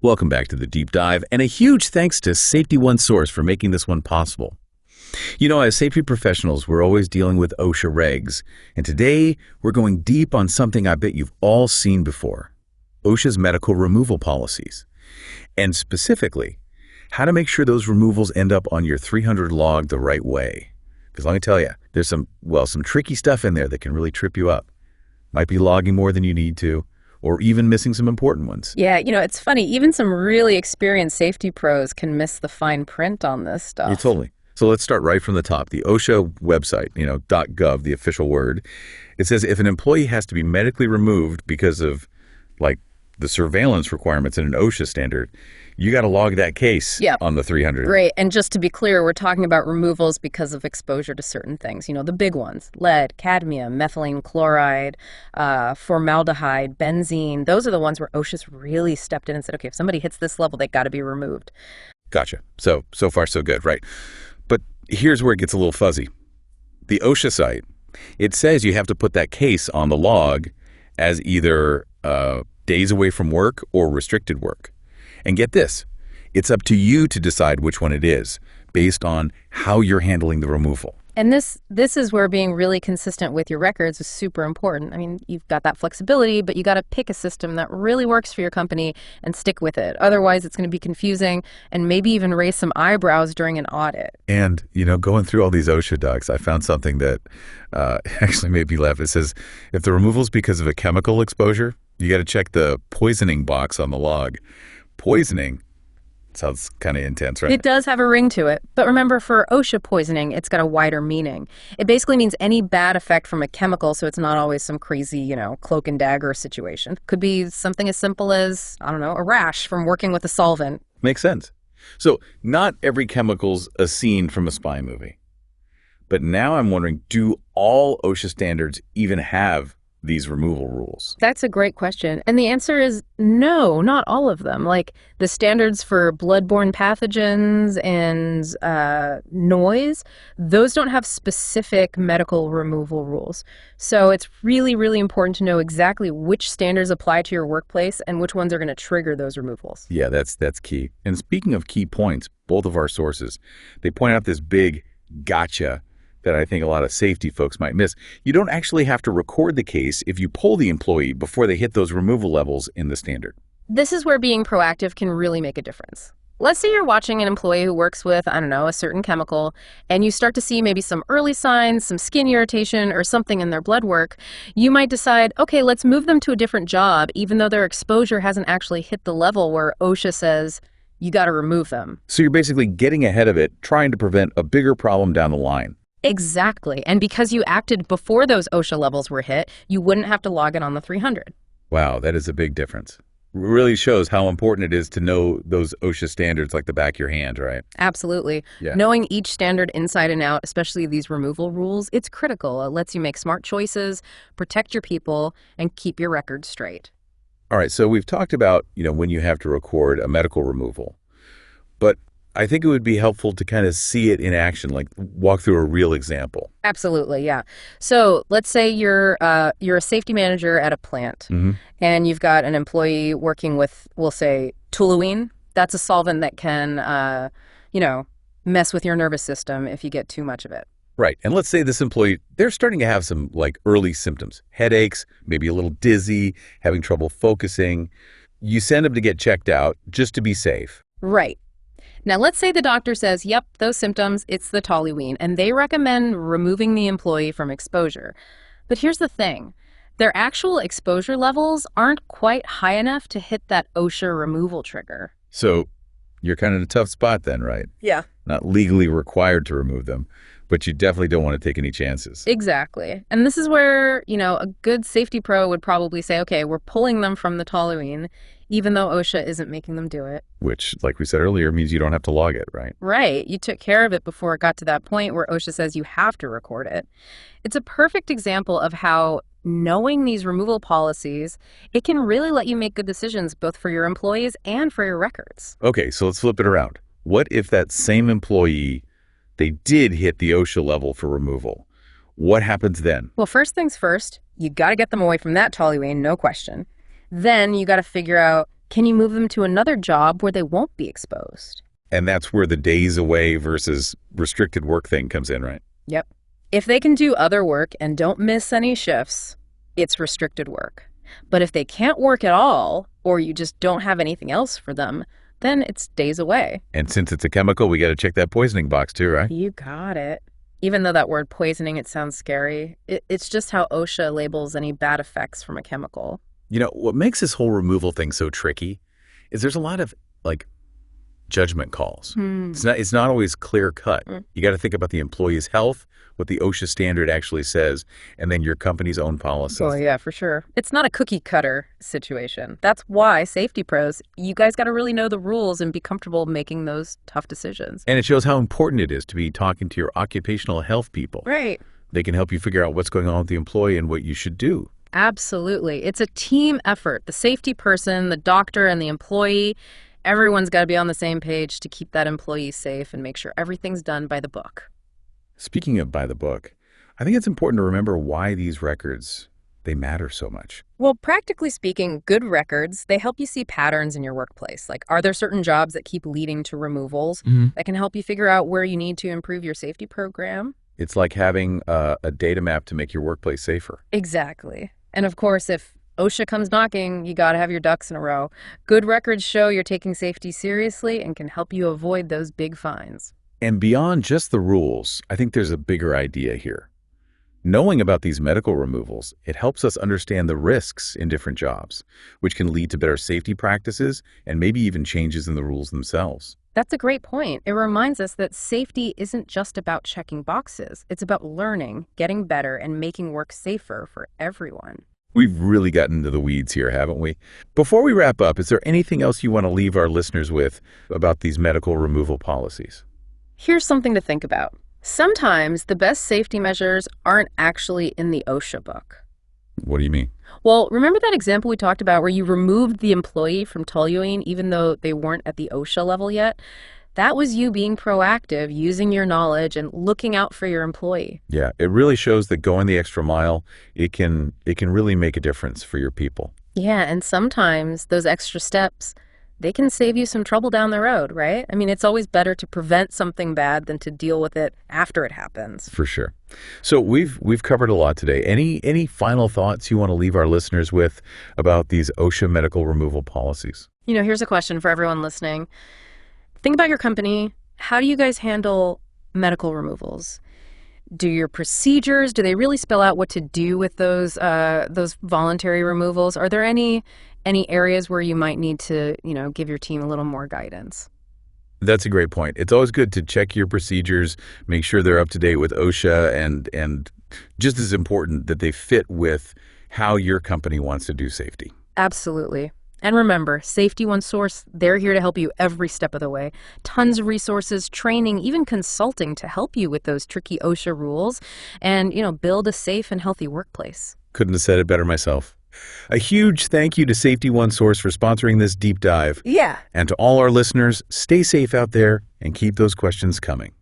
Welcome back to the Deep Dive, and a huge thanks to Safety One Source for making this one possible. You know, as safety professionals, we're always dealing with OSHA regs, and today we're going deep on something I bet you've all seen before: OSHA's medical removal policies. And specifically, how to make sure those removals end up on your 300 log the right way. Because let me tell you, there's some tricky stuff in there that can really trip you up. Might be logging more than you need to, or even missing some important ones. Yeah, it's funny. Even some really experienced safety pros can miss the fine print on this stuff. Yeah, totally. So let's start right from the top. The OSHA website, .gov, the official word, it says if an employee has to be medically removed because of, the surveillance requirements in an OSHA standard, you got to log that case on the 300. Great. And just to be clear, we're talking about removals because of exposure to certain things. The big ones: lead, cadmium, methylene chloride, formaldehyde, benzene. Those are the ones where OSHA's really stepped in and said, okay, if somebody hits this level, they got to be removed. Gotcha. So far so good, right? But here's where it gets a little fuzzy. The OSHA site, it says you have to put that case on the log as either days away from work or restricted work. And get this, it's up to you to decide which one it is based on how you're handling the removal. And this is where being really consistent with your records is super important. I mean, you've got that flexibility, but you got to pick a system that really works for your company and stick with it. Otherwise, it's going to be confusing and maybe even raise some eyebrows during an audit. And, going through all these OSHA docs, I found something that actually made me laugh. It says, if the removal's because of a chemical exposure, you got to check the poisoning box on the log. Poisoning? Sounds kind of intense, right? It does have a ring to it. But remember, for OSHA poisoning, it's got a wider meaning. It basically means any bad effect from a chemical, so it's not always some crazy, cloak and dagger situation. Could be something as simple as, a rash from working with a solvent. Makes sense. So not every chemical's a scene from a spy movie. But now I'm wondering, do all OSHA standards even have these removal rules? That's a great question. And the answer is no, not all of them. Like the standards for bloodborne pathogens and noise, those don't have specific medical removal rules. So it's really, really important to know exactly which standards apply to your workplace and which ones are going to trigger those removals. Yeah, that's key. And speaking of key points, both of our sources, they point out this big gotcha that I think a lot of safety folks might miss. You don't actually have to record the case if you poll the employee before they hit those removal levels in the standard. This is where being proactive can really make a difference. Let's say you're watching an employee who works with, a certain chemical, and you start to see maybe some early signs, some skin irritation, or something in their blood work. You might decide, okay, let's move them to a different job, even though their exposure hasn't actually hit the level where OSHA says you got to remove them. So you're basically getting ahead of it, trying to prevent a bigger problem down the line. Exactly. And because you acted before those OSHA levels were hit, you wouldn't have to log it on the 300. Wow, that is a big difference. It really shows how important it is to know those OSHA standards like the back of your hand, right? Absolutely. Yeah. Knowing each standard inside and out, especially these removal rules, it's critical. It lets you make smart choices, protect your people, and keep your records straight. All right, so we've talked about, when you have to record a medical removal. But I think it would be helpful to kind of see it in action, like walk through a real example. Absolutely, yeah. So let's say you're a safety manager at a plant, and you've got an employee working with, we'll say, toluene. That's a solvent that can, mess with your nervous system if you get too much of it. Right. And let's say this employee, they're starting to have some early symptoms, headaches, maybe a little dizzy, having trouble focusing. You send them to get checked out just to be safe. Right. Now, let's say the doctor says, yep, those symptoms, it's the toluene, and they recommend removing the employee from exposure. But here's the thing. Their actual exposure levels aren't quite high enough to hit that OSHA removal trigger. So you're kind of in a tough spot then, right? Yeah. Not legally required to remove them, but you definitely don't want to take any chances. Exactly. And this is where, a good safety pro would probably say, okay, we're pulling them from the toluene, even though OSHA isn't making them do it. Which, like we said earlier, means you don't have to log it, right? Right. You took care of it before it got to that point where OSHA says you have to record it. It's a perfect example of how knowing these removal policies, it can really let you make good decisions both for your employees and for your records. Okay, so let's flip it around. What if that same employee, they did hit the OSHA level for removal? What happens then? Well, first things first, you got to get them away from that toluene, no question. Then you got to figure out, Can you move them to another job where they won't be exposed? And that's where the days away versus restricted work thing comes in, right? Yep. If they can do other work and don't miss any shifts, it's restricted work. But if they can't work at all, or you just don't have anything else for them, then it's days away. And since it's a chemical, we got to check that poisoning box too, right? You got it. Even though that word poisoning, it sounds scary, it's just how OSHA labels any bad effects from a chemical. You know, what makes this whole removal thing so tricky is there's a lot of, judgment calls. It's not always clear cut. You got to think about the employee's health, what the OSHA standard actually says, and then your company's own policies. Oh, yeah, for sure. It's not a cookie cutter situation. That's why safety pros, you guys got to really know the rules and be comfortable making those tough decisions. And it shows how important it is to be talking to your occupational health people. Right. They can help you figure out what's going on with the employee and what you should do. Absolutely. It's a team effort. The safety person, the doctor, and the employee, everyone's got to be on the same page to keep that employee safe and make sure everything's done by the book. Speaking of by the book, I think it's important to remember why these records, they matter so much. Well, practically speaking, good records, they help you see patterns in your workplace. Like, are there certain jobs that keep leading to removals that can help you figure out where you need to improve your safety program? It's like having a data map to make your workplace safer. Exactly. And of course, if OSHA comes knocking, you got to have your ducks in a row. Good records show you're taking safety seriously and can help you avoid those big fines. And beyond just the rules, I think there's a bigger idea here. Knowing about these medical removals, it helps us understand the risks in different jobs, which can lead to better safety practices and maybe even changes in the rules themselves. That's a great point. It reminds us that safety isn't just about checking boxes. It's about learning, getting better, and making work safer for everyone. We've really gotten into the weeds here, haven't we? Before we wrap up, is there anything else you want to leave our listeners with about these medical removal policies? Here's something to think about. Sometimes the best safety measures aren't actually in the OSHA book. What do you mean? Well, remember that example we talked about where you removed the employee from toluene even though they weren't at the OSHA level yet? That was you being proactive, using your knowledge and looking out for your employee. Yeah, it really shows that going the extra mile, it can really make a difference for your people. Yeah, and sometimes those extra steps, they can save you some trouble down the road, right? I mean, it's always better to prevent something bad than to deal with it after it happens. For sure. So we've covered a lot today. Any final thoughts you want to leave our listeners with about these OSHA medical removal policies? You know, here's a question for everyone listening. Think about your company. How do you guys handle medical removals? Do your procedures, do they really spell out what to do with those voluntary removals? Are there any areas where you might need to, give your team a little more guidance? That's a great point. It's always good to check your procedures, make sure they're up to date with OSHA, and just as important that they fit with how your company wants to do safety. Absolutely. And remember, Safety One Source, they're here to help you every step of the way. Tons of resources, training, even consulting to help you with those tricky OSHA rules and, build a safe and healthy workplace. Couldn't have said it better myself. A huge thank you to Safety One Source for sponsoring this deep dive. Yeah. And to all our listeners, stay safe out there and keep those questions coming.